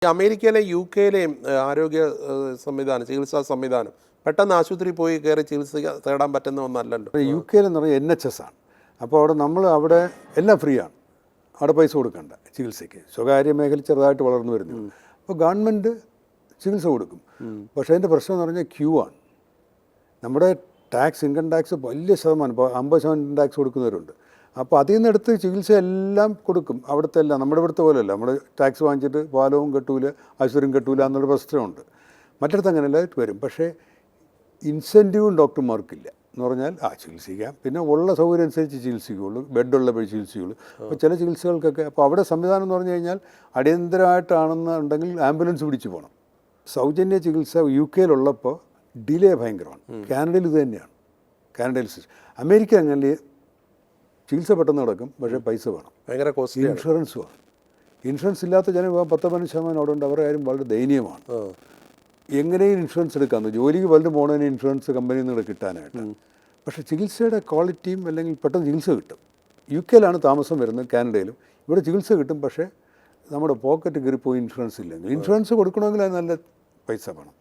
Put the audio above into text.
അമേരിക്കയിലെ യു.കെയിലെയും ആരോഗ്യ ചികിത്സാ സംവിധാനം പെട്ടെന്ന് ആശുപത്രിയിൽ പോയി കയറി ചികിത്സ തേടാൻ പറ്റുന്ന ഒന്നല്ലല്ലോ. യു.കെയിൽ എന്ന് പറഞ്ഞാൽ NHS ആണ്. അപ്പോൾ അവിടെ എല്ലാം ഫ്രീ ആണ്. അവിടെ പൈസ കൊടുക്കണ്ട ചികിത്സയ്ക്ക്. സ്വകാര്യ മേഖല ചെറുതായിട്ട് വളർന്നു വരുന്നു. അപ്പോൾ ഗവൺമെൻറ് ചികിത്സ കൊടുക്കും. പക്ഷേ അതിൻ്റെ പ്രശ്നം എന്ന് പറഞ്ഞാൽ ക്യൂ ആണ്. നമ്മുടെ ഇൻകം ടാക്സ് വലിയ ശതമാനം, ഇപ്പോൾ 50% ടാക്സ് കൊടുക്കുന്നവരുണ്ട്. അപ്പോൾ അതിൽ നിന്ന് എടുത്ത് ചികിത്സ എല്ലാം കൊടുക്കും. അവിടുത്തെ എല്ലാം നമ്മുടെ ഇവിടുത്തെ പോലെയല്ല. നമ്മൾ ടാക്സ് വാങ്ങിച്ചിട്ട് പാലവും കെട്ടൂല, ആശുപത്രിയും കെട്ടൂല എന്നുള്ള പ്രശ്നമുണ്ട്. മറ്റിടത്ത് അങ്ങനെയല്ല വരും. പക്ഷേ ഇൻസെൻറ്റീവും ഡോക്ടർമാർക്കില്ല എന്ന് പറഞ്ഞാൽ ചികിത്സിക്കാം, പിന്നെ ഉള്ള സൗകര്യം അനുസരിച്ച് ചികിത്സിക്കുകയുള്ളൂ, ബെഡുള്ളപ്പോൾ ചികിത്സിക്കുകയുള്ളൂ. അപ്പോൾ ചില ചികിത്സകൾക്കൊക്കെ അപ്പോൾ അവിടെ സംവിധാനം എന്ന് പറഞ്ഞു കഴിഞ്ഞാൽ അടിയന്തരമായിട്ടാണെന്നുണ്ടെങ്കിൽ ആംബുലൻസ് പിടിച്ച് പോകണം. സൗജന്യ ചികിത്സ യു.കെയിലുള്ളപ്പോൾ ഡിലേ ഭയങ്കരമാണ്. കാനഡയിൽ ഇത് തന്നെയാണ്. കാനഡയിൽ അമേരിക്ക അങ്ങനെ ചികിത്സ പെട്ടെന്ന് നടക്കും, പക്ഷേ പൈസ വേണം, ഭയങ്കര കോസ്റ്റ്ലി. ഇൻഷുറൻസ് വേണം. ഇൻഷുറൻസ് ഇല്ലാത്ത ജനം 10-15% അവിടെ ഉണ്ട്. അവരുടെ കാര്യം വളരെ ദയനീയമാണ്. എങ്ങനെയും ഇൻഷുറൻസ് എടുക്കാമെന്ന്, ജോലിക്ക് പലരും പോകണതിന് ഇൻഷുറൻസ് കമ്പനിയിൽ നിന്ന് കിട്ടാനായിട്ട്. പക്ഷേ ചികിത്സയുടെ ക്വാളിറ്റിയും അല്ലെങ്കിൽ പെട്ടെന്ന് ചികിത്സ കിട്ടും. യു.കെയിലാണ് താമസം വരുന്നത്, കാനഡയിലും. ഇവിടെ ചികിത്സ കിട്ടും, പക്ഷേ നമ്മുടെ പോക്കറ്റ് കയറിപ്പോയി ഇൻഷുറൻസ് ഇല്ലെങ്കിൽ. ഇൻഷുറൻസ് കൊടുക്കണമെങ്കിൽ അത് നല്ല പൈസ വേണം.